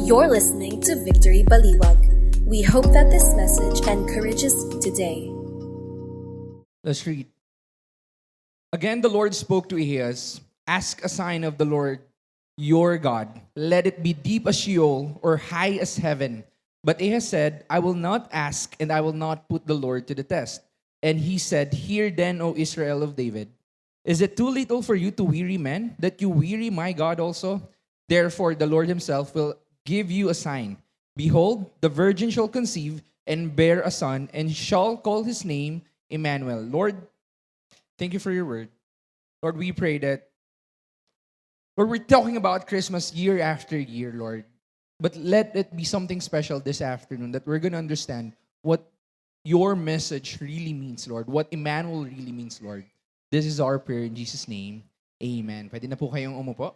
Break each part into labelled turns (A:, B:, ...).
A: You're listening to Victory Baliwag. We hope that this message encourages you today.
B: Let's read. Again, the Lord spoke to Ahaz, "Ask a sign of the Lord your God. Let it be deep as Sheol or high as heaven." But Ahaz said, "I will not ask, and I will not put the Lord to the test." And he said, "Hear then, O Israel of David. Is it too little for you to weary men, that you weary my God also? Therefore the Lord himself will give you a sign. Behold, the virgin shall conceive and bear a son, and shall call his name Emmanuel." Lord, thank you for your word. Lord, we pray that, Lord, we're talking about Christmas year after year, Lord. But let it be something special this afternoon, that we're going to understand what your message really means, Lord. What Emmanuel really means, Lord. This is our prayer in Jesus' name. Amen. Pwede na po kayong umupo.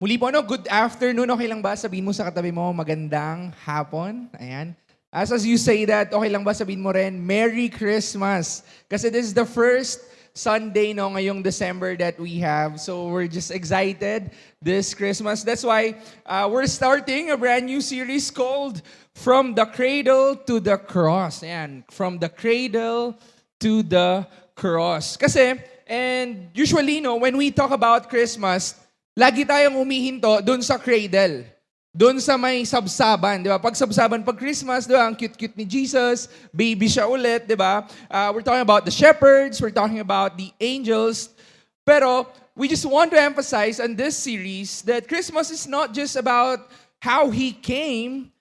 B: Muli po, good afternoon. Okay lang ba? Sabihin mo sa katabi mo, magandang hapon. Ayan. As you say that, okay lang ba sabihin mo rin, Merry Christmas. Kasi this is the first Sunday ngayong December that we have. So we're just excited this Christmas. That's why we're starting a brand new series called From the Cradle to the Cross. Ayan. From the Cradle to the Cross. Kasi, and usually, when we talk about Christmas, lagi tayong umihinto doon sa cradle. Doon sa may sabsaban, di ba? Pag sabsaban, pag Christmas, di ba? Ang cute-cute ni Jesus, baby siya ulit, di ba? We're talking about the shepherds, we're talking about the angels. Pero, we just want to emphasize on this series that Christmas is not just about how He came,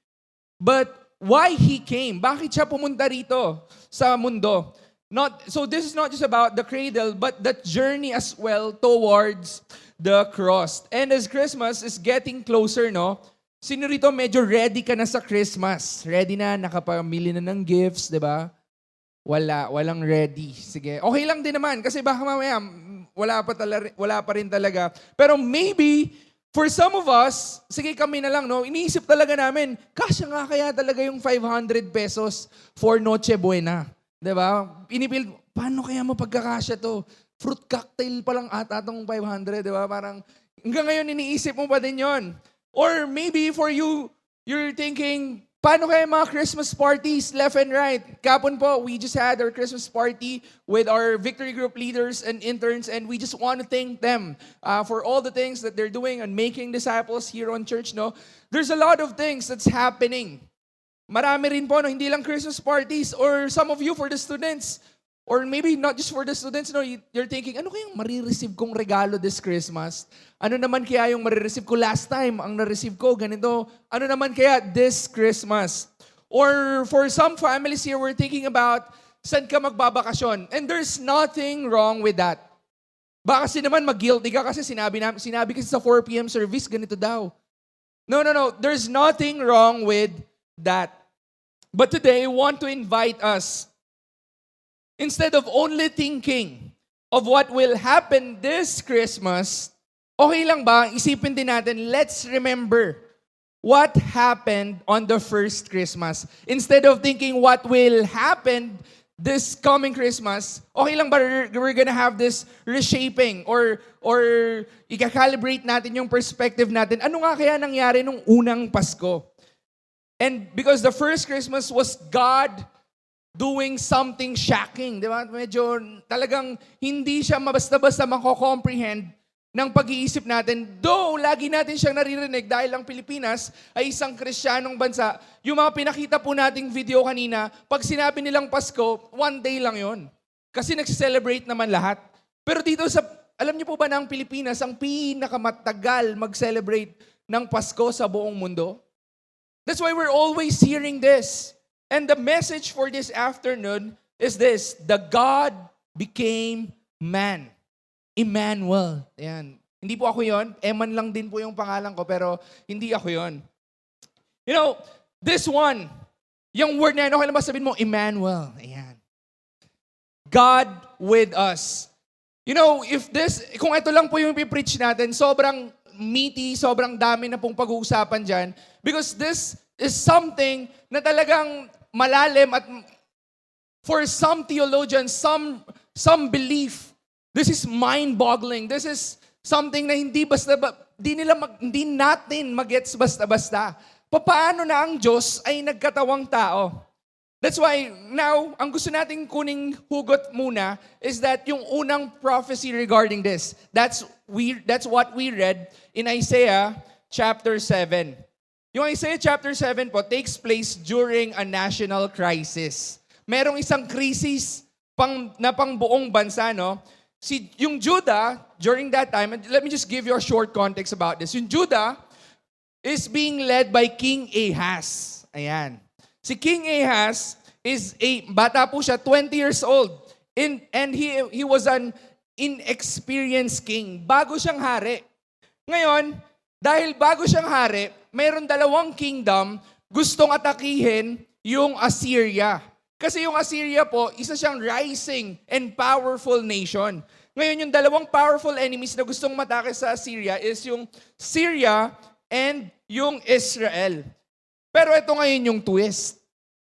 B: but why He came. Bakit siya pumunta rito sa mundo? So this is not just about the cradle, but the journey as well towards the cross. And as Christmas is getting closer, sino rito medyo ready ka na sa Christmas? Ready na, nakapamili na ng gifts, di ba? Walang ready. Sige, okay lang din naman kasi baka mamaya wala pa rin talaga. Pero maybe for some of us, sige kami na lang, iniisip talaga namin, kasya nga kaya talaga yung 500 pesos for Noche Buena. Di ba? Paano kaya mapagkakasya to? Fruit cocktail pa lang ata itong 500, di ba? Parang hanggang ngayon iniisip mo pa din yon. Or maybe for you, you're thinking, paano kaya mga Christmas parties left and right? Kapon po, we just had our Christmas party with our Victory Group leaders and interns, and we just want to thank them for all the things that they're doing and making disciples here on church. There's a lot of things that's happening. Marami rin po, hindi lang Christmas parties, or some of you for the students, or maybe not just for the students, you're thinking, ano kayang marireceive kong regalo this Christmas? Ano naman kaya yung marireceive ko last time? Ang nareceive ko, ganito. Ano naman kaya this Christmas? Or for some families here, we're thinking about, saan ka magbabakasyon? And there's nothing wrong with that. Baka kasi naman mag-guilty ka kasi sinabi kasi sa 4 p.m. service, ganito daw. No. There's nothing wrong with that. But today, I want to invite us, instead of only thinking of what will happen this Christmas, okay lang ba, isipin din natin, let's remember what happened on the first Christmas. Instead of thinking what will happen this coming Christmas, okay lang ba we're gonna have this reshaping or i-calibrate natin yung perspective natin. Ano nga kaya nangyari nung unang Pasko? And because the first Christmas was God doing something shocking, di ba? Medyo talagang hindi siya basta-basta mako-comprehend ng pag-iisip natin. Though, lagi natin siyang naririnig dahil ang Pilipinas ay isang Kristiyanong bansa. Yung mga pinakita po nating video kanina, pag sinabi nilang Pasko, one day lang yon. Kasi nagse-celebrate naman lahat. Pero dito alam niyo po ba na ang Pilipinas ang pinakamatagal mag-celebrate ng Pasko sa buong mundo? That's why we're always hearing this. And the message for this afternoon is this: the God became man. Emmanuel. Ayan. Hindi po ako yon. Eman lang din po yung pangalan ko, pero hindi ako yon. This one, yung word na yan, okay lang ba sabihin mo, Emmanuel. Ayan. God with us. Kung ito lang po yung ipipreach natin, sobrang meaty, sobrang dami na pong pag-uusapan dyan. Because this is something na talagang malalim at for some theologians, some belief, this is mind-boggling. This is something na hindi natin magets basta-basta. Paano na ang Diyos ay nagkatawang tao? That's why now, ang gusto nating kuning hugot muna is that yung unang prophecy regarding this. That's what we read in Isaiah chapter 7. Yung Isaiah chapter 7 po takes place during a national crisis. Merong isang krisis na pangbuong bansa, no? Yung Judah, during that time, and let me just give you a short context about this. Yung Judah is being led by King Ahaz. Ayan. Si King Ahaz bata po siya, 20 years old. And he was an inexperienced king. Bago siyang hari. Ngayon, dahil bago siyang hari, mayroon dalawang kingdom gustong atakihin yung Assyria. Kasi yung Assyria po, isa siyang rising and powerful nation. Ngayon, yung dalawang powerful enemies na gustong matake sa Assyria is yung Syria and yung Israel. Pero ito ngayon yung twist.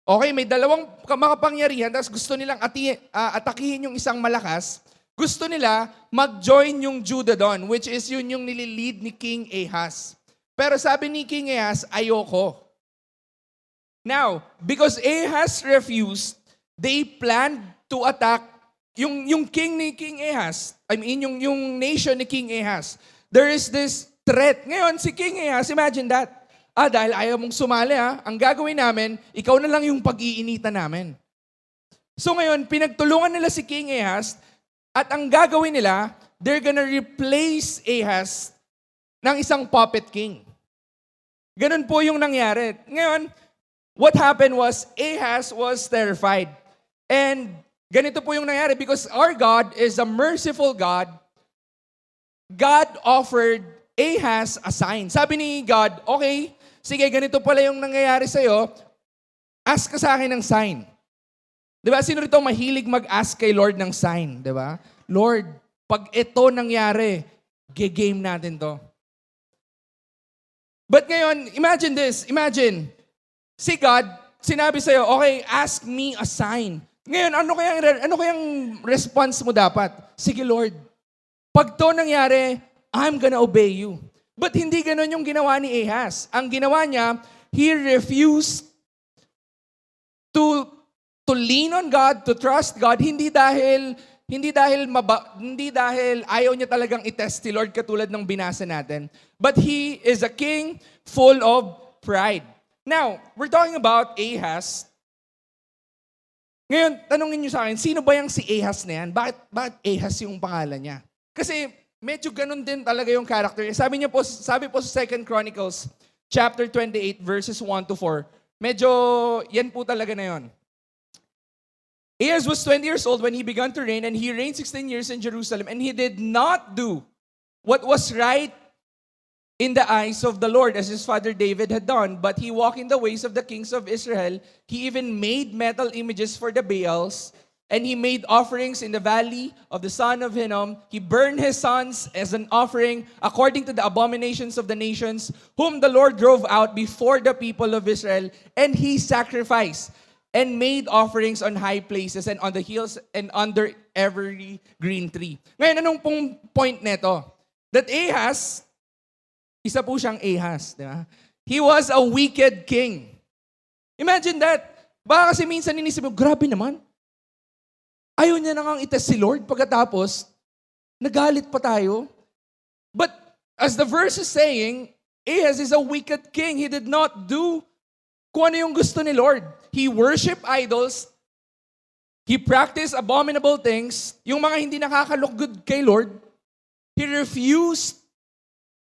B: Okay, may dalawang makapangyarihan, tapos gusto nilang atakihin yung isang malakas. Gusto nila mag-join yung Judah doon, which is yun yung nililid ni King Ahaz. Pero sabi ni King Ahaz, ayoko. Now, because Ahaz refused, they planned to attack yung king ni King Ahaz. I mean, yung nation ni King Ahaz. There is this threat. Ngayon, si King Ahaz, imagine that. Dahil ayaw mong sumali ang gagawin namin, ikaw na lang yung pag-iinitan namin. So ngayon, pinagtulungan nila si King Ahaz at ang gagawin nila, they're gonna replace Ahaz ng isang puppet king. Ganun po yung nangyari. Ngayon, what happened was Ahaz was terrified. And ganito po yung nangyari because our God is a merciful God. God offered Ahaz a sign. Sabi ni God, okay, sige, ganito pala yung nangyayari sa'yo, ask ka sa akin ng sign. Diba? Sino rito mahilig mag-ask kay Lord ng sign? Diba? Lord, pag ito nangyari, game natin to. But ngayon, imagine this. Imagine, si God, sinabi sa'yo, okay, ask me a sign. Ngayon, ano kayang response mo dapat? Sige Lord, pag to nangyari, I'm gonna obey you. But hindi ganon yung ginawa ni Ahaz. Ang ginawa niya, he refused to lean on God, to trust God, hindi dahil ayaw niya talagang itest si Lord katulad ng binasa natin. But he is a king full of pride. Now, we're talking about Ahaz. Ngayon, tanungin niyo sa akin, sino ba yung si Ahaz na yan? Bakit Ahaz yung pangalan niya? Kasi medyo ganun din talaga yung character niya. Sabi po sa 2 Chronicles chapter 28 verses 1 to 4. Medyo yan po talaga na yun. Ahaz was 20 years old when he began to reign, and he reigned 16 years in Jerusalem, and he did not do what was right in the eyes of the Lord, as his father David had done, but he walked in the ways of the kings of Israel. He even made metal images for the Baals, and he made offerings in the valley of the son of Hinnom. He burned his sons as an offering according to the abominations of the nations, whom the Lord drove out before the people of Israel, and he sacrificed and made offerings on high places and on the hills and under every green tree. Ngayon, anong pong point neto? That Ahaz, isa po siyang Ahaz, di ba? He was a wicked king. Imagine that. Baka kasi minsan inisip mo, grabe naman. Ayaw niya na ngang itest si Lord pagkatapos, nagalit pa tayo. But as the verse is saying, Ahaz is a wicked king. He did not do kung ano yung gusto ni Lord. He worshiped idols. He practiced abominable things. Yung mga hindi nakaka-look good kay Lord. He refused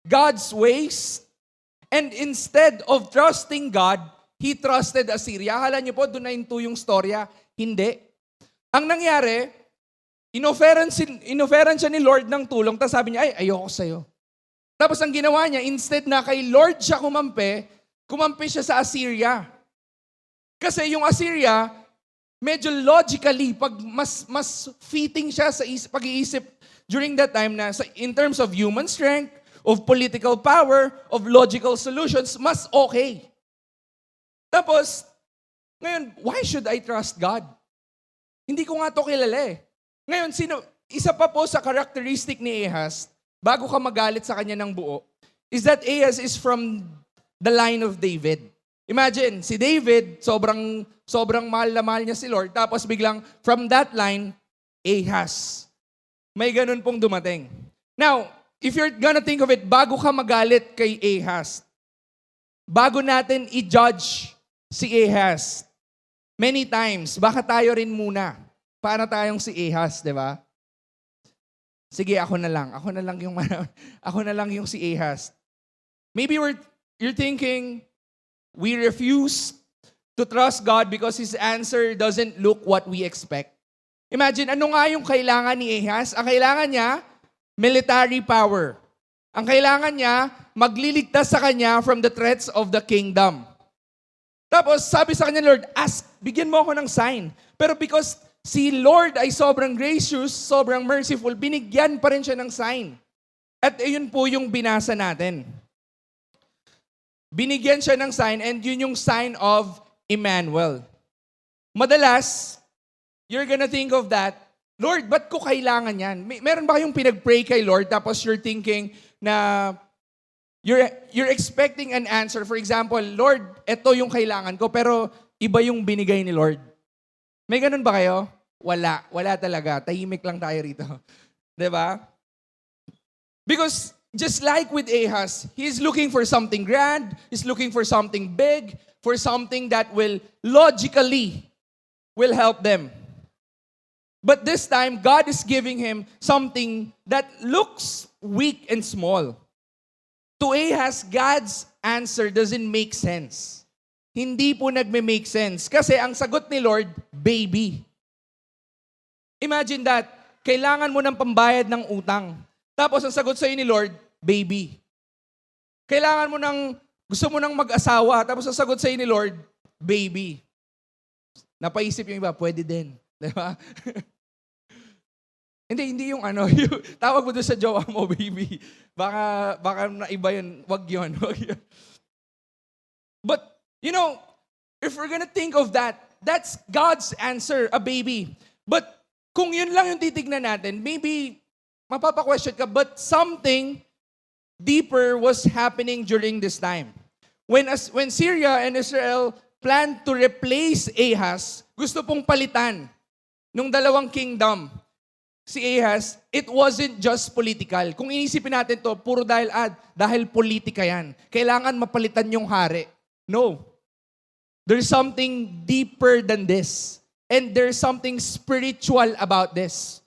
B: God's ways. And instead of trusting God, he trusted Assyria. Akala niyo po, doon na yung storya. Hindi. Ang nangyari, inoferan siya ni Lord ng tulong, tapos sabi niya, ayoko sa'yo. Tapos ang ginawa niya, instead na kay Lord siya kumampi siya sa Assyria. Kasi yung Assyria, medyo logically, pag mas fitting siya sa pag-iisip during that time na in terms of human strength, of political power, of logical solutions, mas okay. Tapos, ngayon, why should I trust God? Hindi ko nga to kilala eh. Ngayon, isa pa po sa characteristic ni Ahaz, bago ka magalit sa kanya ng buo, is that Ahaz is from the line of David. Imagine, si David, sobrang mahal na mahal niya si Lord, tapos biglang, from that line, Ahaz. May ganun pong dumating. Now, if you're gonna think of it, bago ka magalit kay Ahaz, bago natin i-judge si Ahaz, many times, baka tayo rin muna, para tayong si Ahaz, di ba? Sige, ako na lang yung ako na lang yung si Ahaz. Maybe you're thinking, we refuse to trust God because His answer doesn't look what we expect. Imagine, ano nga yung kailangan ni Ahaz? Ang kailangan niya, military power. Ang kailangan niya, magliligtas sa kanya from the threats of the kingdom. Tapos, sabi sa kanya, Lord, bigyan mo ako ng sign. Pero because si Lord ay sobrang gracious, sobrang merciful, binigyan pa rin siya ng sign. At yun po yung binasa natin. Binigyan siya ng sign and yun yung sign of Emmanuel. Madalas, you're gonna think of that, Lord, ba't ko kailangan yan? Meron ba kayong pinag-pray kay Lord tapos you're thinking na you're expecting an answer. For example, Lord, eto yung kailangan ko pero iba yung binigay ni Lord. May ganun ba kayo? Wala talaga. Tahimik lang tayo rito. 'Di ba? Because just like with Ahaz, he's looking for something grand, he's looking for something big, for something that will logically will help them. But this time, God is giving him something that looks weak and small. To Ahaz, God's answer doesn't make sense. Hindi po nagme-make sense. Kasi ang sagot ni Lord, baby. Imagine that. Kailangan mo ng pambayad ng utang. Tapos ang sagot sa'yo ni Lord, baby. Kailangan mo gusto mo ng mag-asawa. Tapos ang sagot sa'yo ni Lord, baby. Napaisip yung iba, pwede din. Diba? Hindi yung yung tawag mo doon sa jowa mo, baby. Baka naiba yun. Wag yun. But, if we're gonna think of that, that's God's answer, a baby. But, kung yun lang yung titignan natin, maybe, mapapa-question ka, but something deeper was happening during this time. When Syria and Israel planned to replace Ahaz, gusto pong palitan nung dalawang kingdom, si Ahaz, it wasn't just political. Kung inisipin natin to, puro dahil politika yan. Kailangan mapalitan yung hari. No. There's something deeper than this. And there's something spiritual about this.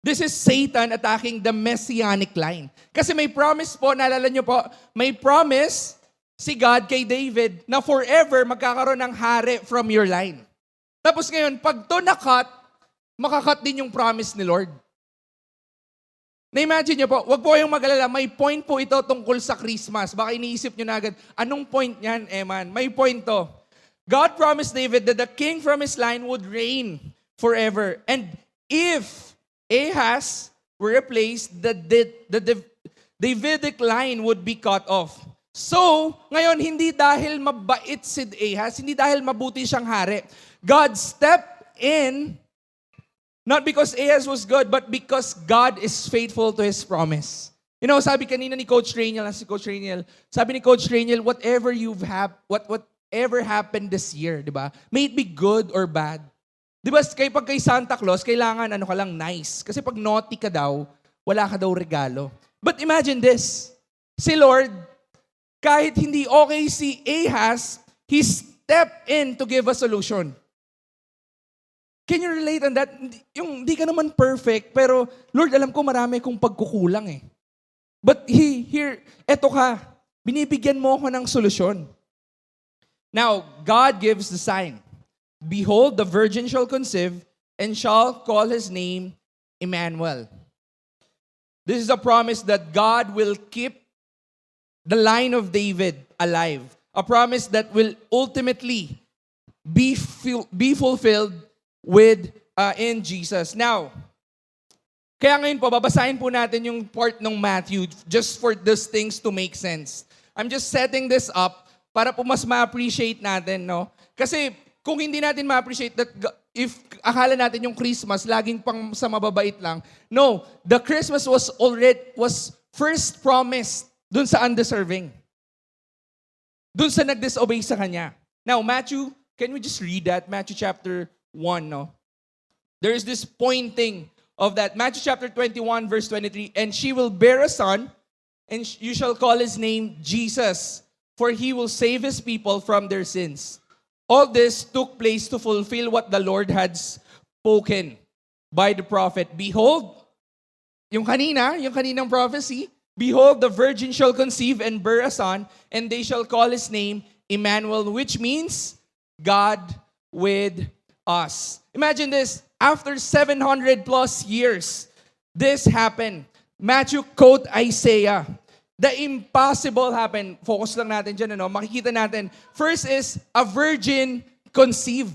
B: This is Satan attacking the messianic line. Kasi may promise po, naalala nyo po, may promise si God kay David na forever magkakaroon ng hari from your line. Tapos ngayon, pag to na-cut, makakat din yung promise ni Lord. Na-imagine nyo po, wag po kayong mag-alala, may point po ito tungkol sa Christmas. Baka iniisip nyo na agad, anong point niyan, Eman? May point to. God promised David that the king from his line would reign forever. And if Ahaz were replaced, the Davidic line would be cut off. So, ngayon, hindi dahil mabait si Ahaz, hindi dahil mabuti siyang hari. God stepped in, not because Ahaz was good, but because God is faithful to His promise. Sabi kanina ni Coach Rainiel, sabi ni Coach Rainiel, whatever happened this year, di ba? May it be good or bad. Di ba, pag kay Santa Claus, kailangan ka lang nice. Kasi pag naughty ka daw, wala ka daw regalo. But imagine this, si Lord, kahit hindi okay si Ahaz, He stepped in to give a solution. Can you relate on that? Yung di ka naman perfect, pero Lord, alam ko marami kong pagkukulang eh. But eto ka, binibigyan mo ako ng solusyon. Now, God gives the sign. Behold, the virgin shall conceive and shall call his name Emmanuel. This is a promise that God will keep the line of David alive. A promise that will ultimately be fulfilled in Jesus. Now, kaya ngayon po, babasahin po natin yung part ng Matthew just for these things to make sense. I'm just setting this up para po mas ma-appreciate natin, no? Kasi kung hindi natin ma-appreciate that if akala natin yung Christmas, laging pang sa mababait lang. No, the Christmas was first promised dun sa undeserving. Dun sa nag-disobey sa Kanya. Now, Matthew, can we just read that? Matthew chapter 1, no? There is this pointing of that. Matthew chapter 21, verse 23, and she will bear a son, and you shall call his name Jesus, for he will save his people from their sins. All this took place to fulfill what the Lord had spoken by the prophet. Behold, yung kaninang prophecy, behold, the virgin shall conceive and bear a son, and they shall call his name Emmanuel, which means God with us. Imagine this, after 700 plus years, this happened. Matthew quote Isaiah. The impossible happened. Focus lang natin dyan, ano? Makikita natin. First is, a virgin conceived.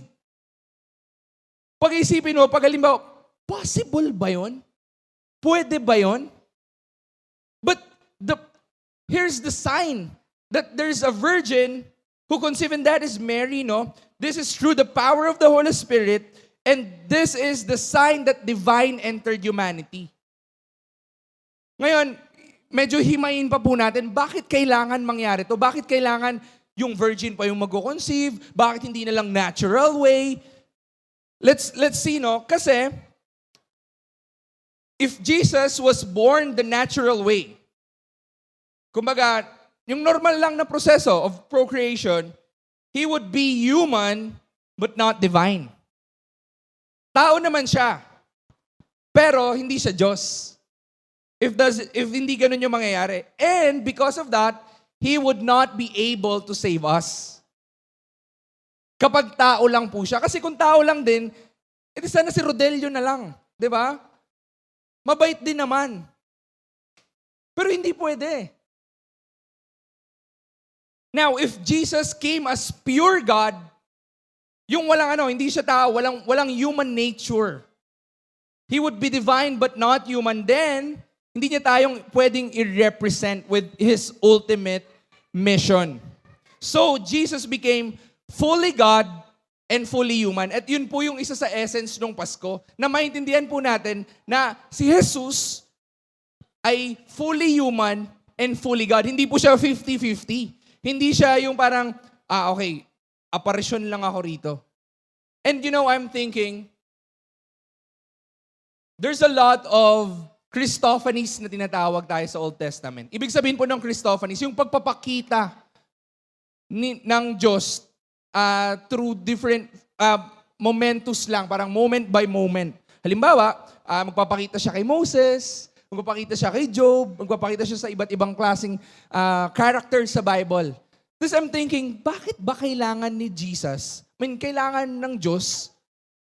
B: Pag-isipin mo, pag halimbawa, possible ba yun? Pwede ba yun? But here's the sign that there's a virgin who conceived, and that is Mary, no? This is through the power of the Holy Spirit, and this is the sign that divine entered humanity. Ngayon, medyo himayin pa po natin, bakit kailangan mangyari to? Bakit kailangan yung virgin pa yung mag-conceive? Bakit hindi na lang natural way? Let's see, no? Kasi, if Jesus was born the natural way, kumbaga, yung normal lang na proseso of procreation, he would be human but not divine. Tao naman siya, pero hindi siya Diyos. If hindi ganun yung mangyayari. And because of that, He would not be able to save us. Kapag tao lang po siya. Kasi kung tao lang din, edi sana si Rodelio na lang. Di ba? Mabait din naman. Pero hindi pwede. Now, if Jesus came as pure God, yung hindi siya tao, walang human nature. He would be divine but not human. Then, hindi niya tayong pwedeng i-represent with His ultimate mission. So, Jesus became fully God and fully human. At yun po yung isa sa essence ng Pasko, na maintindihan po natin na si Jesus ay fully human and fully God. Hindi po siya 50-50. Hindi siya yung parang, okay, apparition lang ako rito. And I'm thinking, there's a lot of Christophanies na tinatawag tayo sa Old Testament. Ibig sabihin po ng Christophanies, yung pagpapakita ng Diyos through different momentus lang, parang moment by moment. Halimbawa, magpapakita siya kay Moses, magpapakita siya kay Job, magpapakita siya sa iba't ibang klaseng characters sa Bible. Tapos I'm thinking, bakit ba kailangan ni Jesus, kailangan ng Diyos,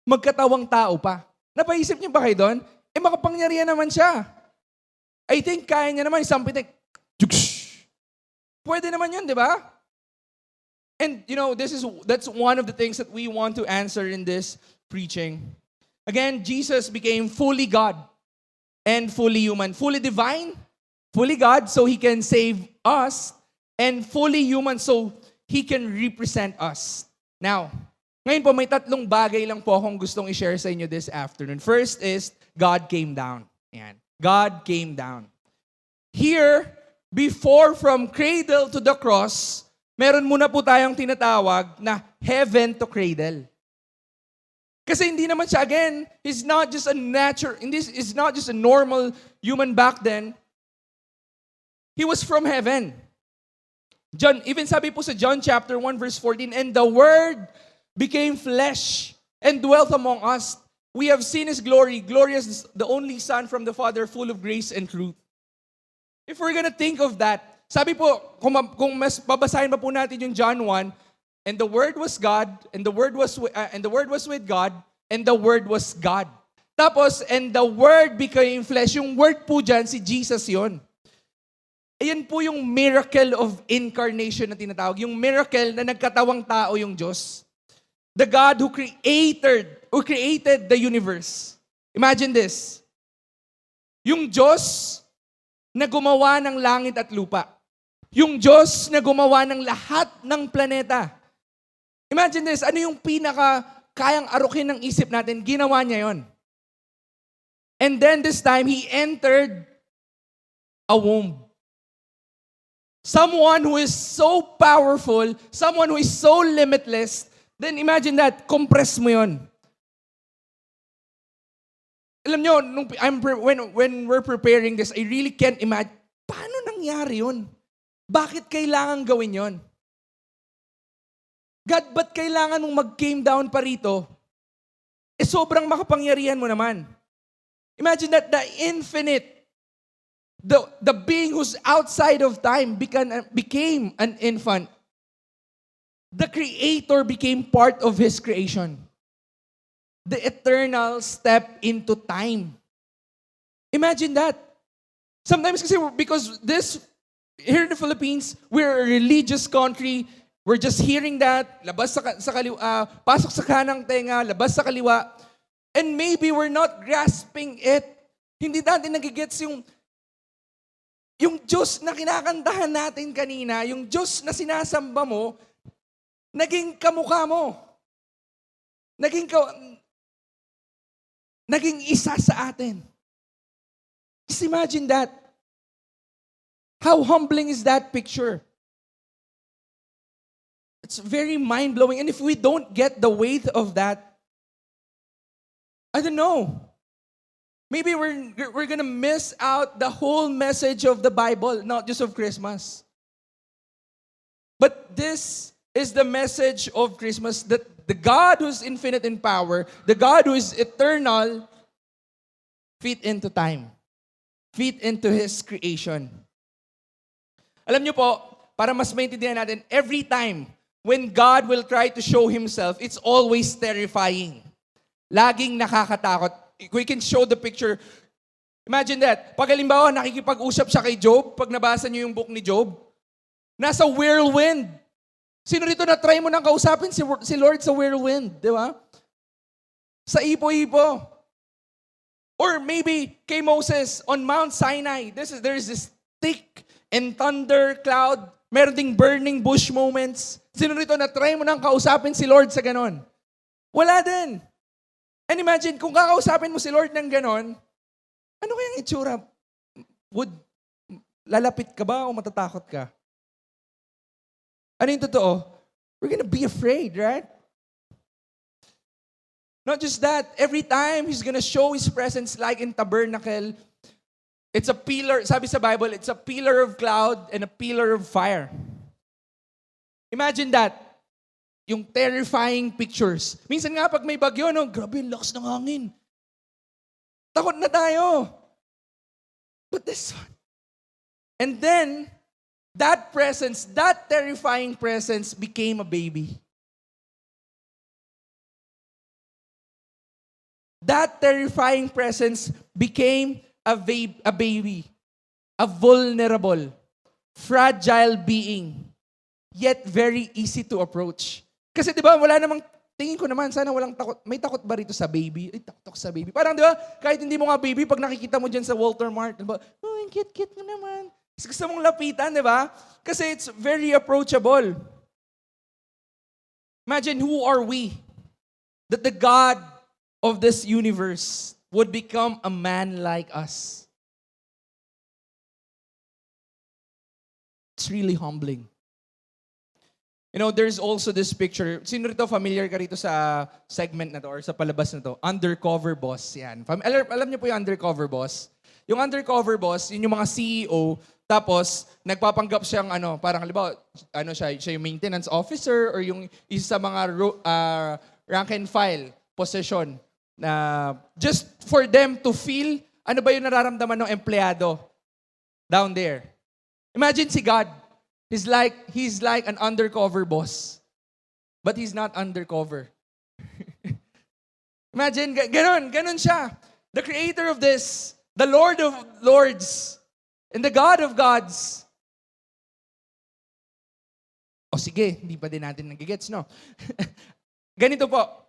B: magkatawang tao pa? Napaisip niyo ba kayo doon? Makapangyarihan naman siya. I think kaya niya naman isang pitik. Pwede naman yun, di ba? And that's one of the things that we want to answer in this preaching. Again, Jesus became fully God and fully human. Fully divine, fully God, so He can save us, and fully human, so He can represent us. Now, ngayon po, may tatlong bagay lang po akong gustong i-share sa inyo this afternoon. First is, God came down. Ayan. God came down. Here, before from cradle to the cross, meron muna po tayong tinatawag na heaven to cradle. Kasi hindi naman siya, again, he's not just a normal human back then. He was from heaven. Even sabi po sa John chapter 1 verse 14, and the Word became flesh and dwelt among us. We have seen His glory, glorious, the only Son from the Father, full of grace and truth. If we're gonna think of that, sabi po, kung mas babasahin pa po natin yung John 1, and the Word was God, and the Word was with God, and the Word was God. Tapos, and the Word became flesh. Yung Word po dyan, si Jesus yon. Ayan po yung miracle of incarnation na tinatawag. Yung miracle na nagkatawang tao yung Diyos. The God who created the universe. Imagine this. Yung Diyos na gumawa ng langit at lupa. Yung Diyos na gumawa ng lahat ng planeta. Imagine this, ano yung pinaka kayang arukin ng isip natin, ginawa niya yon. And then this time, He entered a womb. Someone who is so powerful, someone who is so limitless, then imagine that, compress mo yon. Alam nyo, when we're preparing this, I really can't imagine, paano nangyari yun? Bakit kailangan gawin yon? God, ba't kailangan mong mag-came down pa rito? Sobrang makapangyarihan mo naman. Imagine that the infinite, the being who's outside of time became an infant. The Creator became part of His creation. The eternal step into time. Imagine that. Sometimes kasi because here in the Philippines, we're a religious country. We're just hearing that, labas sa kaliwa, pasok sa kanang tenga, labas sa kaliwa. And maybe we're not grasping it. Hindi natin nagigets yung Diyos na kinakantahan natin kanina, yung Diyos na sinasamba mo, naging kamukha mo. Naging isa sa atin. Just imagine that. How humbling is that picture? It's very mind-blowing. And if we don't get the weight of that, I don't know. Maybe we're gonna miss out the whole message of the Bible, not just of Christmas. But this is the message of Christmas, that the God who's infinite in power, the God who is eternal, fit into time. Fit into His creation. Alam niyo po, para mas maintindihan natin, every time when God will try to show Himself, it's always terrifying. Laging nakakatakot. We can show the picture. Imagine that. Pag halimbawa, nakikipag-usap siya kay Job, pag nabasa niyo yung book ni Job, nasa whirlwind. Sino rito na try mo nang kausapin si Lord sa whirlwind, di ba? Sa ipo-ipo. Or maybe kay Moses on Mount Sinai, there is this thick and thunder cloud, meron ding burning bush moments. Sino rito na try mo nang kausapin si Lord sa ganon? Wala din. And imagine, kung kakausapin mo si Lord ng ganon, ano kayang itsura? Lalapit ka ba o matatakot ka? Ano yung totoo? We're gonna be afraid, right? Not just that, every time He's gonna show His presence like in tabernacle, it's a pillar, sabi sa Bible, it's a pillar of cloud and a pillar of fire. Imagine that. Yung terrifying pictures. Minsan nga pag may bagyo, no, grabe, lakas ng hangin. Takot na tayo. But this one. And then, that presence, that terrifying presence became a baby. That terrifying presence became a baby. A vulnerable, fragile being, yet very easy to approach. Kasi di ba, wala namang, tingin ko naman, sana walang takot. May takot ba rito sa baby? Ay, takot sa baby. Parang di ba, kahit hindi mo nga baby, pag nakikita mo dyan sa Walter Mart, di ba, oh, cute-cute mo naman. Gusto mong lapitan, di ba? Kasi it's very approachable. Imagine, who are we? That the God of this universe would become a man like us. It's really humbling. You know, there's also this picture. Sino rito familiar ka rito sa segment na to or sa palabas na to? Undercover Boss. Yan. Alam niyo po yung Undercover Boss? Yung Undercover Boss, yun yung mga CEO, tapos nagpapanggap siyang parang halimbawa, siya yung maintenance officer or yung isa sa mga rank and file position na just for them to feel ano ba yung nararamdaman ng empleyado down there. Imagine si God. He's like an undercover boss. But He's not undercover. Imagine, ganon siya. The creator of this, the Lord of Lords, and the God of Gods. O sige, hindi pa din natin nagigets, no? Ganito po.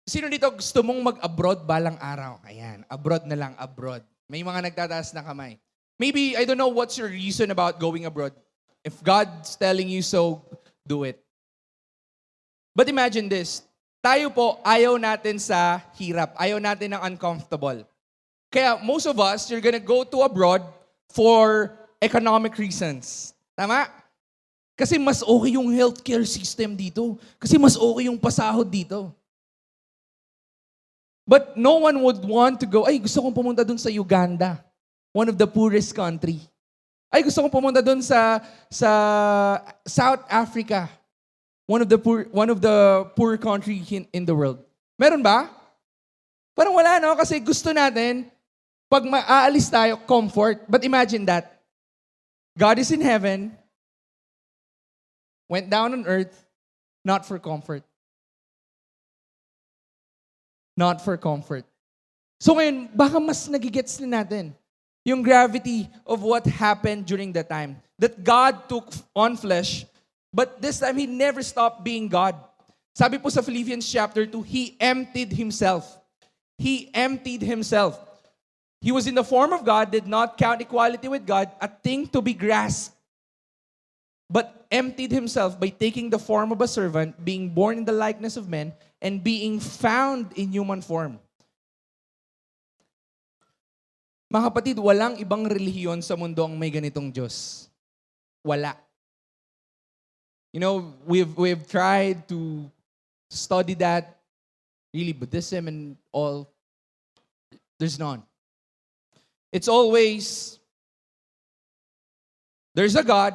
B: Sino dito gusto mong mag-abroad balang araw? Ayan, abroad na lang, abroad. May mga nagtataas na kamay. Maybe, I don't know what's your reason about going abroad. If God's telling you so, do it. But imagine this. Tayo po, ayaw natin sa hirap. Ayaw natin ng uncomfortable. Kaya most of us, you're gonna go to abroad for economic reasons. Tama? Kasi mas okay yung healthcare system dito. Kasi mas okay yung pasahod dito. But no one would want to go, ay gusto kong pumunta dun sa Uganda, one of the poorest country. Ay gusto kong pumunta dun sa South Africa, one of the poor country in the world. Meron ba? Parang wala, no? Kasi gusto natin, pag maaalis tayo, comfort. But imagine that. God is in heaven, went down on earth, not for comfort. Not for comfort. So ngayon, baka mas nagigets na natin yung gravity of what happened during that time. That God took on flesh, but this time He never stopped being God. Sabi po sa Philippians chapter 2, He emptied Himself. He emptied Himself. He was in the form of God, did not count equality with God a thing to be grasped, but emptied Himself by taking the form of a servant, being born in the likeness of men, and being found in human form. Mga kapatid, walang ibang relihiyon sa mundo ang may ganitong Diyos. Wala. You know, we've tried to study that, really Buddhism and all. There's none. It's always, there's a God,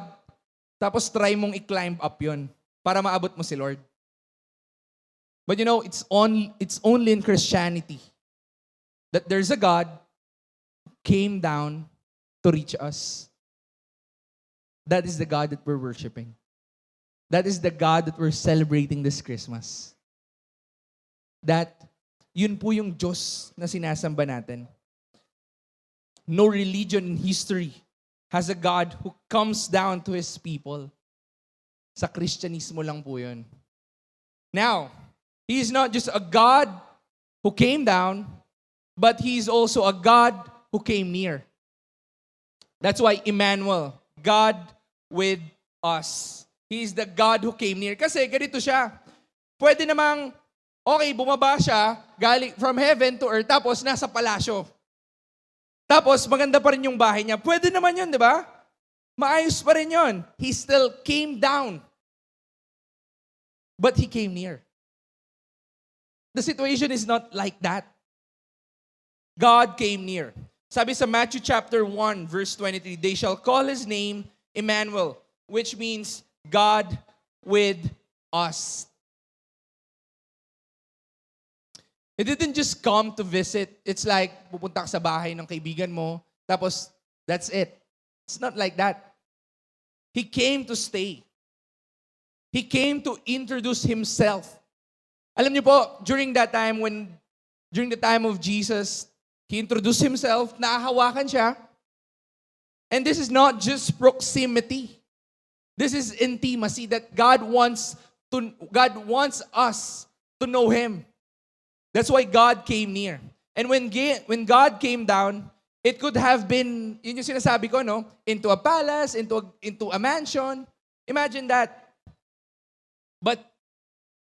B: tapos try mong i-climb up yun para maabot mo si Lord. But you know, it's only in Christianity that there's a God who came down to reach us. That is the God that we're worshiping. That is the God that we're celebrating this Christmas. That, yun po yung Diyos na sinasamba natin. No religion in history has a God who comes down to His people. Sa Kristyanismo lang po yun. Now, He is not just a God who came down, but He is also a God who came near. That's why Emmanuel, God with us. He is the God who came near. Kasi ganito siya. Pwede namang, okay, bumaba siya, galing from heaven to earth, tapos nasa palasyo. Tapos maganda pa rin yung bahay niya. Pwede naman yun, di ba? Maayos pa rin yun. He still came down. But He came near. The situation is not like that. God came near. Sabi sa Matthew chapter 1, verse 23, they shall call His name Emmanuel, which means God with us. It didn't just come to visit. It's like pupunta ka sa bahay ng kaibigan mo, tapos that's it. It's not like that. He came to stay. He came to introduce Himself. Alam niyo po, during the time of Jesus, He introduced Himself, naahawakan siya. And this is not just proximity. This is intimacy that God wants us to know Him. That's why God came near. And when God came down, it could have been, yun yung sinasabi ko, no? Into a palace, into a mansion. Imagine that. But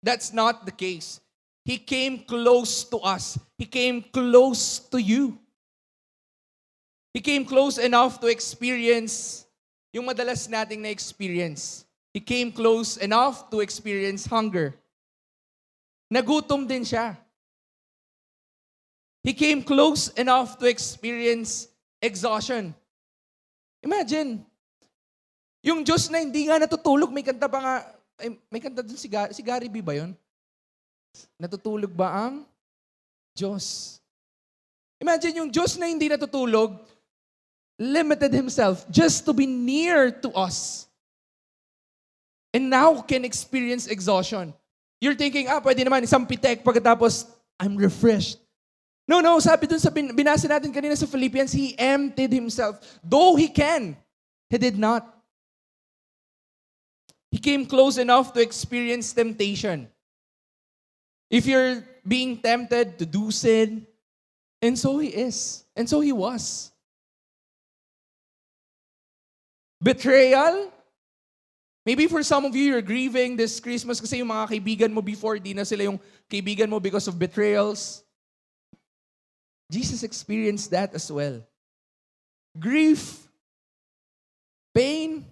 B: that's not the case. He came close to us. He came close to you. He came close enough to experience yung madalas nating na-experience. He came close enough to experience hunger. Nagutom din siya. He came close enough to experience exhaustion. Imagine, yung Diyos na hindi nga natutulog, may kanta pa nga, may kanta dun si Gary B ba yun? Natutulog ba ang Diyos? Imagine yung Diyos na hindi natutulog, limited Himself just to be near to us. And now can experience exhaustion. You're thinking, pwede naman isang pitek pagkatapos, I'm refreshed. No, sabi dun sa binasa natin kanina sa Philippians, He emptied Himself. Though He can, He did not. He came close enough to experience temptation. If you're being tempted to do sin, and so He is, and so He was. Betrayal, Maybe for some of you, you're grieving this Christmas kasi yung mga kaibigan mo before, di na sila yung kaibigan mo because of betrayals. Jesus experienced that as well. Grief, pain,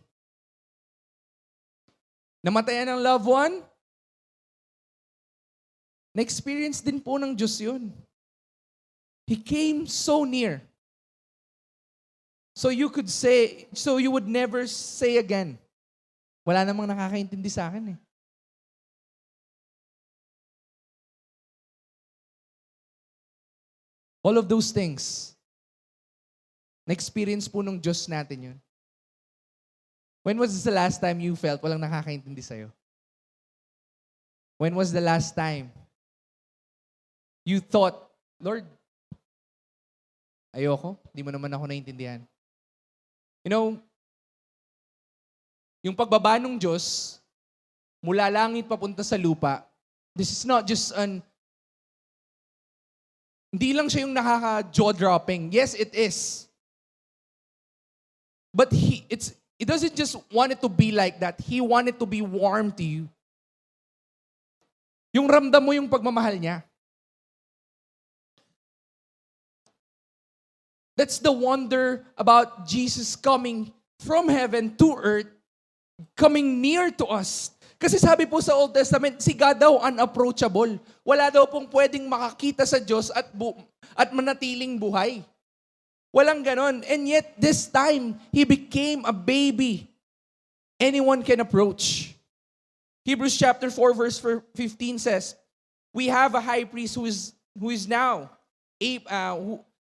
B: namatayan ng loved one, na-experience din po ng Diyos yun. He came so near. So you would never say again, wala namang nakakaintindi sa akin eh. All of those things, na-experience po ng Diyos natin yun. When was the last time you felt walang nakakaintindi sa'yo? When was the last time you thought, Lord, ayoko, di mo naman ako naintindihan. You know, yung pagbaba ng Diyos, mula langit papunta sa lupa, this is not just hindi lang siya yung nakaka-jaw-dropping. Yes, it is. But He doesn't just want it to be like that. He wanted to be warm to you. Yung ramdam mo yung pagmamahal niya. That's the wonder about Jesus coming from heaven to earth, coming near to us. Kasi sabi po sa Old Testament, si God daw unapproachable. Wala daw pong pwedeng makakita sa Diyos at manatiling buhay. Walang ganon. And yet, this time, He became a baby. Anyone can approach. Hebrews chapter 4 verse 15 says, we have a high priest who is now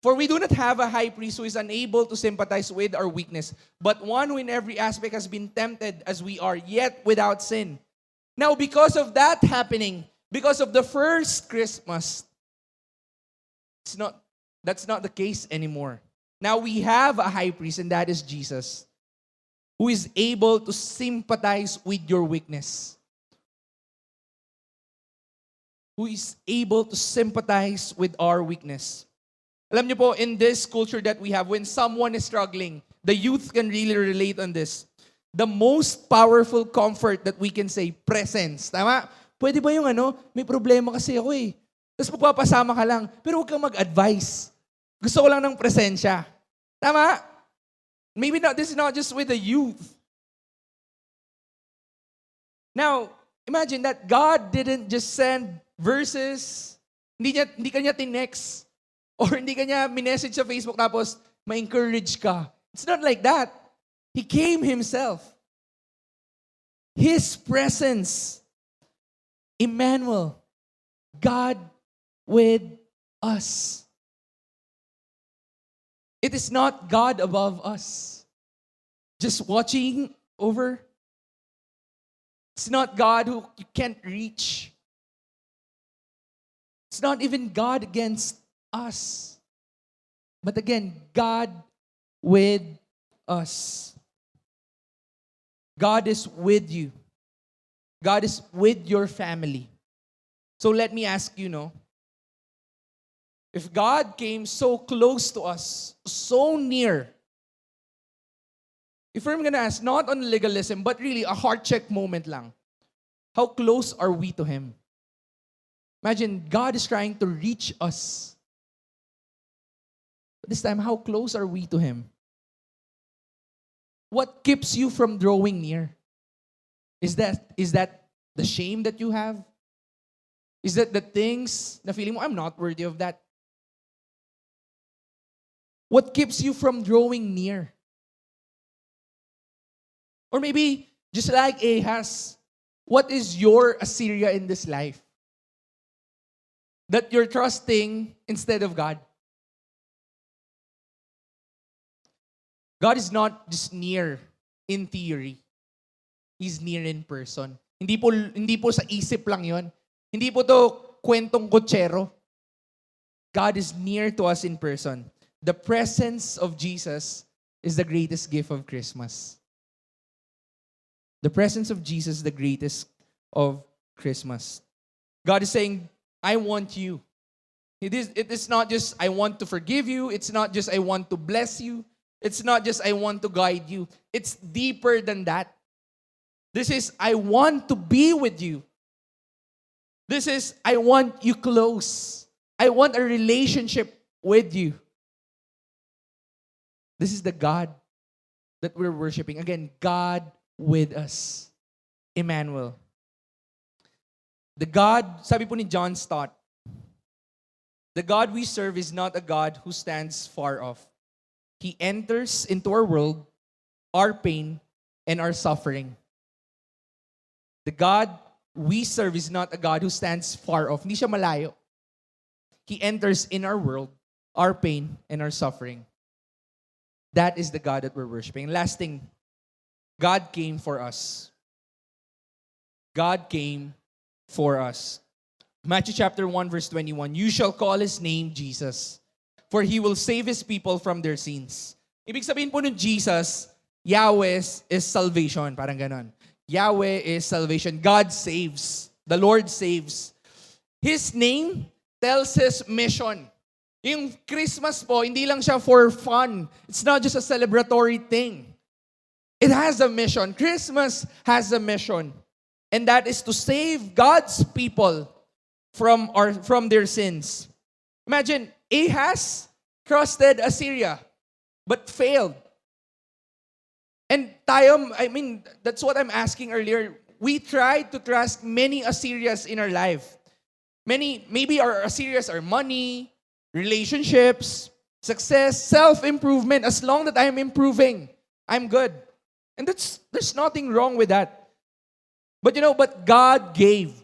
B: for we do not have a high priest who is unable to sympathize with our weakness, but one who in every aspect has been tempted as we are, yet without sin. Now, because of that happening, because of the first Christmas, that's not the case anymore. Now we have a high priest, and that is Jesus, who is able to sympathize with your weakness. Who is able to sympathize with our weakness. Alam niyo po, in this culture that we have, when someone is struggling, the youth can really relate on this. The most powerful comfort that we can say, presence. Tama? Pwede ba yung may problema kasi ako eh. Tapos magpapasama ka lang, pero huwag kang mag-advise. Gusto ko lang ng presensya. Tama? Maybe this is not just with the youth. Now, imagine that God didn't just send verses, hindi kanya tinext, or hindi kanya minessage sa Facebook tapos ma-encourage ka. It's not like that. He came Himself. His presence. Emmanuel. God with us. It is not God above us, just watching over. It's not God who you can't reach. It's not even God against us. But again, God with us. God is with you. God is with your family. So let me ask you, if God came so close to us, so near, if I'm gonna ask, not on legalism, but really a heart check moment lang, how close are we to Him? Imagine, God is trying to reach us. But this time, how close are we to Him? What keeps you from drawing near? Is that the shame that you have? Is that the things na feeling mo, I'm not worthy of that? What keeps you from drawing near? Or maybe, just like Ahaz, what is your Assyria in this life? That you're trusting instead of God. God is not just near in theory. He's near in person. Hindi po sa isip lang yon. Hindi po to kwentong kutsero. God is near to us in person. The presence of Jesus is the greatest gift of Christmas. The presence of Jesus is the greatest of Christmas. God is saying, I want you. It is not just, I want to forgive you. It's not just, I want to bless you. It's not just, I want to guide you. It's deeper than that. This is, I want to be with you. This is, I want you close. I want a relationship with you. This is the God that we're worshiping. Again, God with us. Emmanuel. The God, sabi po ni John Stott, the God we serve is not a God who stands far off. He enters into our world, our pain, and our suffering. The God we serve is not a God who stands far off. Hindi siya malayo. He enters in our world, our pain, and our suffering. That is the God that we're worshiping. Last thing, God came for us. God came for us. Matthew chapter 1 verse 21, you shall call His name Jesus, for He will save His people from their sins. Ibig sabihin po ng Jesus, Yahweh is salvation. Parang ganon. Yahweh is salvation. God saves. The Lord saves. His name tells His mission. Yung Christmas po, hindi lang siya for fun. It's not just a celebratory thing. It has a mission. Christmas has a mission. And that is to save God's people from their sins. Imagine, Ahaz trusted Assyria, but failed. And tayo, that's what I'm asking earlier. We tried to trust many Assyrias in our life. Maybe our Assyrias are money, relationships, success, self-improvement. As long that I'm improving, I'm good. And there's nothing wrong with that. But but God gave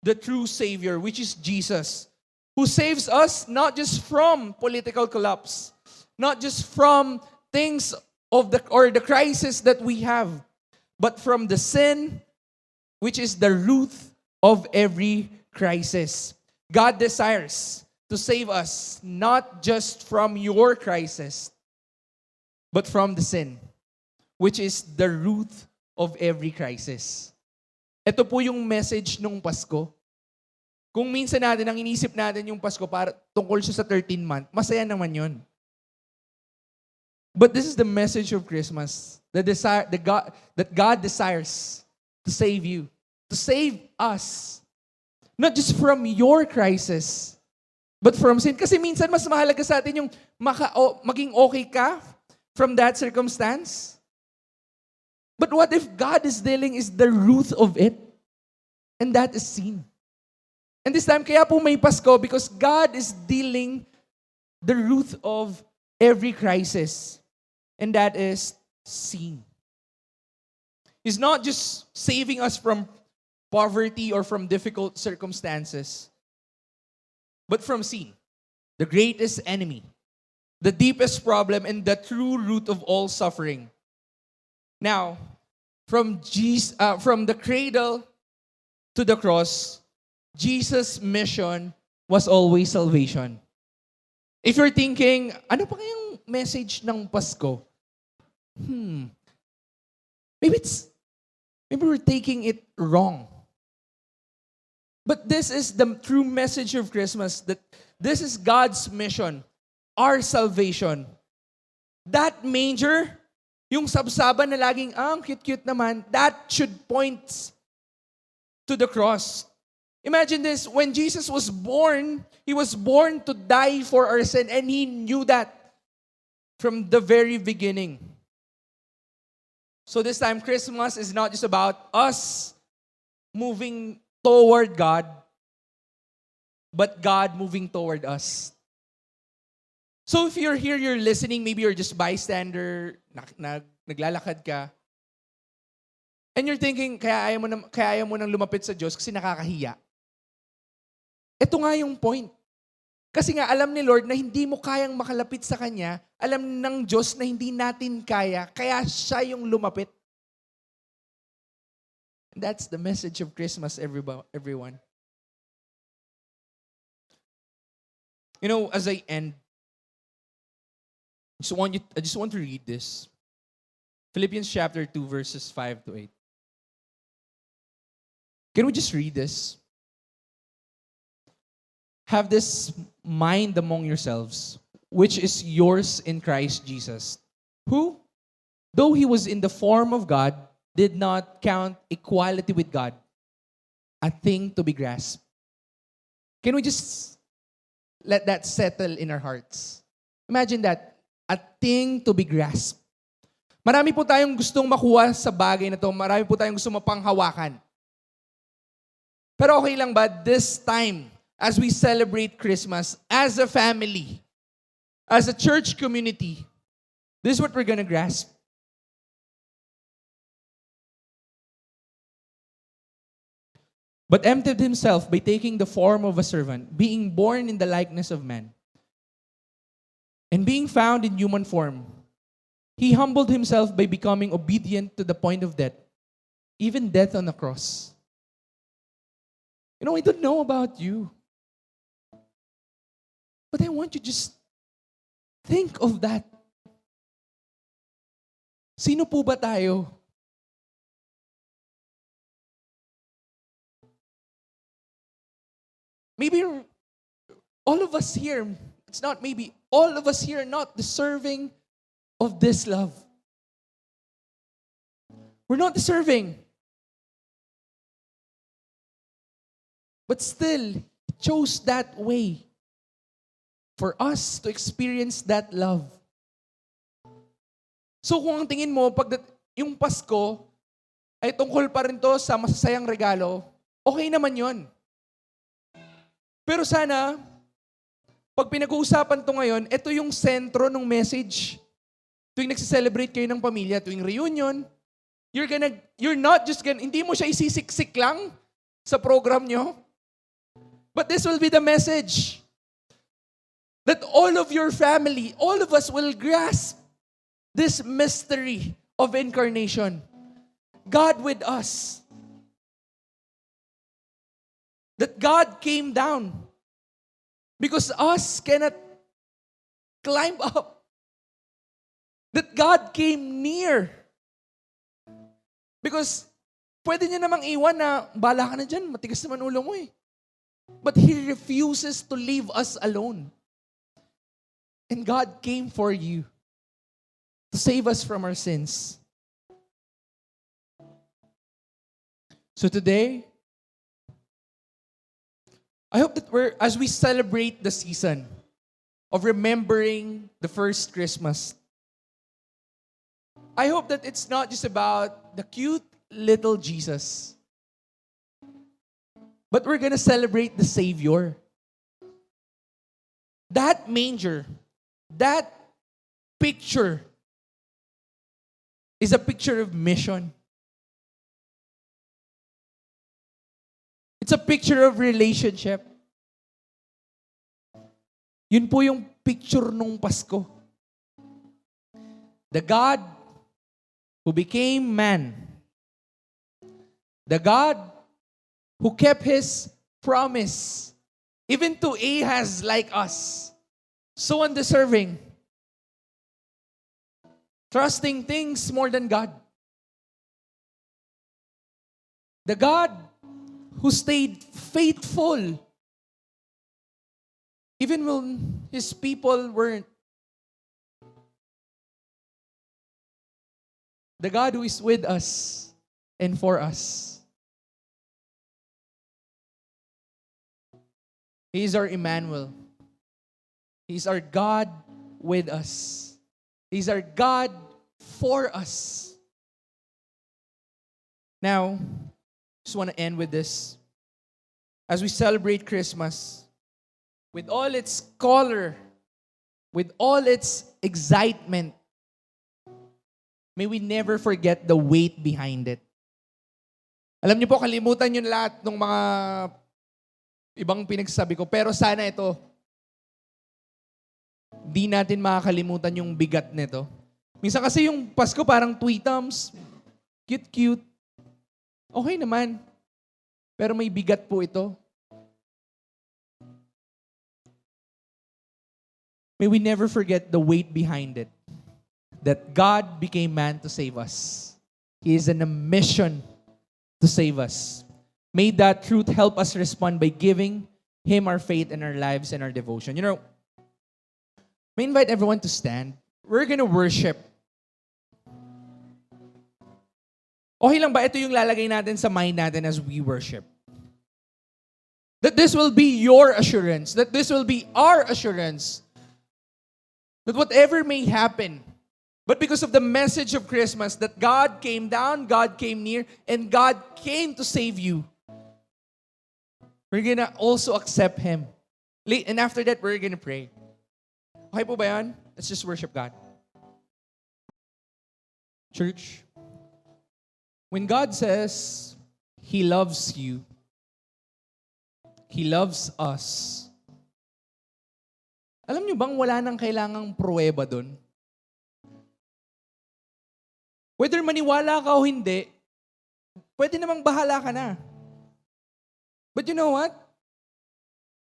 B: the true Savior, which is Jesus, who saves us not just from political collapse, not just from things of the crisis that we have, but from the sin, which is the root of every crisis. God desires to save us not just from your crisis, but from the sin, which is the root of every crisis. Ito po yung message nung Pasko. Kung minsan natin, ang inisip natin yung Pasko para tungkol siya sa 13-month, masaya naman yun. But this is the message of Christmas. That God desires to save you. To save us. Not just from your crisis, but from sin. Kasi minsan mas mahalaga sa atin yung maging okay ka from that circumstance. But what if God is dealing is the root of it? And that is sin. And this time, kaya po may Pasko because God is dealing the root of every crisis. And that is sin. He's not just saving us from poverty or from difficult circumstances, but from sin, the greatest enemy, the deepest problem, and the true root of all suffering. Now, from the cradle to the cross, Jesus' mission was always salvation. If you're thinking, ano pa kayang message ng Pasko? Maybe we're taking it wrong. But this is the true message of Christmas, that this is God's mission, our salvation. That manger, yung sabsaban na laging, cute-cute naman, that should point to the cross. Imagine this, when Jesus was born, He was born to die for our sin, and He knew that from the very beginning. So this time, Christmas is not just about us moving toward God, but God moving toward us. So if you're here, you're listening, maybe you're just bystander, naglalakad ka, and you're thinking, kaya ayaw mo nang lumapit sa Diyos kasi nakakahiya. Ito nga yung point. Kasi nga alam ni Lord na hindi mo kayang makalapit sa Kanya, alam ng Diyos na hindi natin kaya siya yung lumapit. That's the message of Christmas, everyone. As I end, I just want to read this. Philippians chapter 2, verses 5 to 8. Can we just read this? Have this mind among yourselves, which is yours in Christ Jesus, who, though He was in the form of God, did not count equality with God a thing to be grasped. Can we just let that settle in our hearts? Imagine that, a thing to be grasped. Marami po tayong gustong makuha sa bagay na to. Marami po tayong gustong mapanghawakan. Pero okay lang ba this time, as we celebrate Christmas, as a family, as a church community, this is what we're gonna grasp. But emptied himself by taking the form of a servant, being born in the likeness of man, and being found in human form, he humbled himself by becoming obedient to the point of death, even death on the cross. You know, I don't know about you, but I want you to just think of that. Sino po ba tayo? Maybe all of us here, it's not maybe, all of us here are not deserving of this love. We're not deserving. But still, He chose that way for us to experience that love. So kung ang tingin mo, yung Pasko ay tungkol pa rin to sa masasayang regalo, okay naman yon. Pero sana, pag pinag-uusapan to ngayon, ito yung sentro ng message. Tuwing nagsiselebrate kayo ng pamilya, tuwing reunion, you're not just hindi mo siya isisiksik lang sa program nyo. But this will be the message. That all of your family, all of us will grasp this mystery of incarnation. God with us. That God came down because us cannot climb up. That God came near. Because pwede niya namang iwan na, bala ka na dyan, matigas naman ulo mo eh. But He refuses to leave us alone. And God came for you to save us from our sins. So today, I hope that as we celebrate the season of remembering the first Christmas, I hope that it's not just about the cute little Jesus, but we're gonna celebrate the Savior. That manger, that picture is a picture of mission. It's a picture of relationship. Yun po yung picture nung Pasko. The God who became man. The God who kept His promise, even to Ahaz like us, so undeserving, trusting things more than God. The God who stayed faithful even when His people weren't. The God who is with us and for us. He is our Emmanuel. He's our God with us. He's our God for us. Now, just want to end with this. As we celebrate Christmas, with all its color, with all its excitement, may we never forget the weight behind it. Alam niyo po, kalimutan niyo lahat ng mga ibang pinagsasabi ko. Pero sana ito, di natin makakalimutan yung bigat nito. Minsan kasi yung Pasko parang tweetums, cute-cute. Okay naman. Pero may bigat po ito. May we never forget the weight behind it. That God became man to save us. He is in a mission to save us. May that truth help us respond by giving Him our faith and our lives and our devotion. You know, may invite everyone to stand. We're going to worship. Okay lang ba? Ito yung lalagay natin sa mind natin as we worship. That this will be your assurance. That this will be our assurance. That whatever may happen, but because of the message of Christmas, that God came down, God came near, and God came to save you, we're gonna also accept Him. And after that, we're gonna pray. Okay po ba yan? Let's just worship God. Church, when God says He loves you, He loves us, alam niyo bang wala nang kailangang pruweba doon? Whether maniwala ka o hindi, pwede namang bahala ka na. But you know what?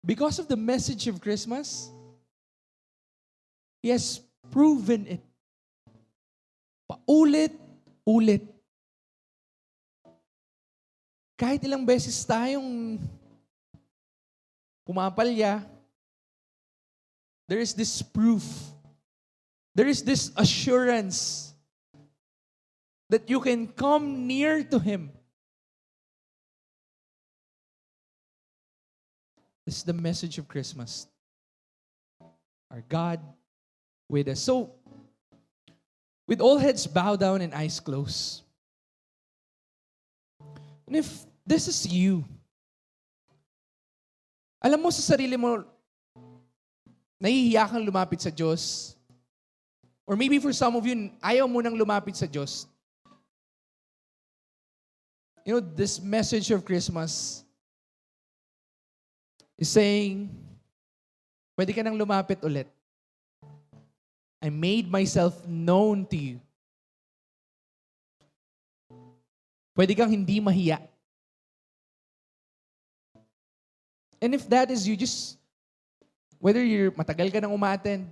B: Because of the message of Christmas, He has proven it. Paulit-ulit. Kahit ilang beses tayong pumapalya, there is this proof. There is this assurance that you can come near to Him. This is the message of Christmas. Our God with us. So, with all heads bowed down and eyes closed, and if this is you, alam mo sa sarili mo, nahihiya kang lumapit sa Diyos, or maybe for some of you, ayaw mo nang lumapit sa Diyos. You know, this message of Christmas is saying, pwede ka nang lumapit ulit. I made myself known to you. Pwede kang hindi mahiya. And if that is you, just, whether you're matagal ka nang umattend,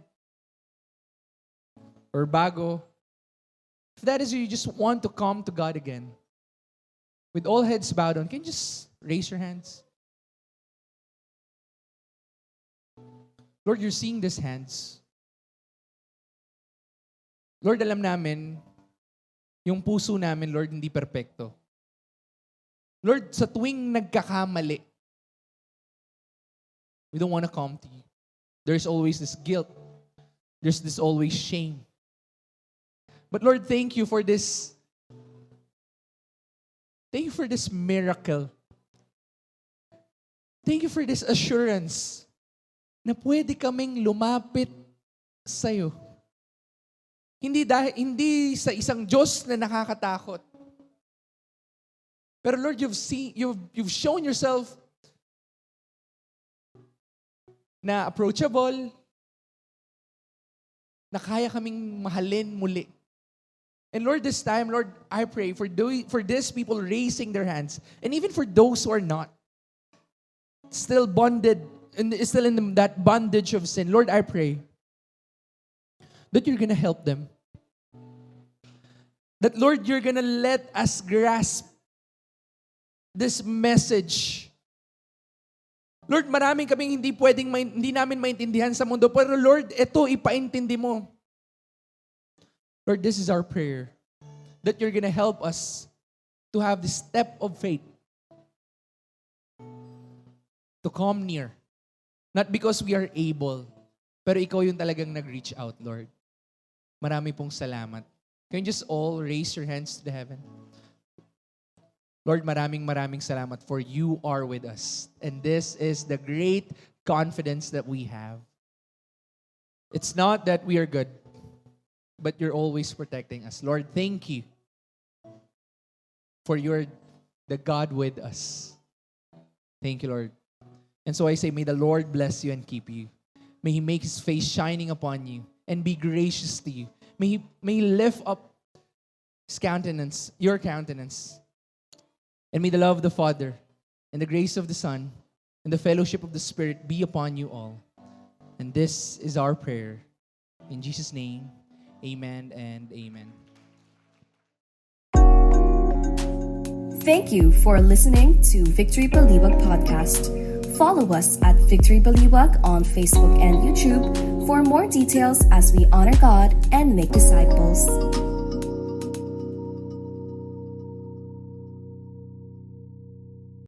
B: or bago, if that is you, you just want to come to God again, with all heads bowed down, can you just raise your hands? Lord, you're seeing these hands. Lord, alam namin, yung puso namin, Lord, hindi perpekto. Lord, sa tuwing nagkakamali, we don't want to come to you. There's always this guilt. There's this always shame. But Lord, thank you for this. Thank you for this miracle. Thank you for this assurance na pwede kaming lumapit sa'yo. Hindi sa isang Diyos na nakakatakot. Pero Lord, you've shown yourself na approachable, na kaya kaming mahalin muli. And Lord, this time, Lord, I pray for these people raising their hands, and even for those who are not, still bonded, and still in that bondage of sin. Lord, I pray that you're gonna help them. That, Lord, you're gonna let us grasp this message. Lord, maraming kaming hindi namin maintindihan sa mundo, pero Lord, ito ipaintindi mo. Lord, this is our prayer, that you're gonna help us to have this step of faith, to come near. Not because we are able, pero ikaw yung talagang nag-reach out, Lord. Marami pong salamat. Can you just all raise your hands to the heaven? Lord, maraming salamat for you are with us. And this is the great confidence that we have. It's not that we are good, but you're always protecting us. Lord, thank you for you're the God with us. Thank you, Lord. And so I say, may the Lord bless you and keep you. May He make His face shining upon you and be gracious to you. May He lift up His countenance, your countenance. And may the love of the Father and the grace of the Son and the fellowship of the Spirit be upon you all. And this is our prayer. In Jesus' name, amen and amen.
A: Thank you for listening to Victory Baliwag Podcast. Follow us at Victory Baliwag on Facebook and YouTube for more details as we honor God and make disciples.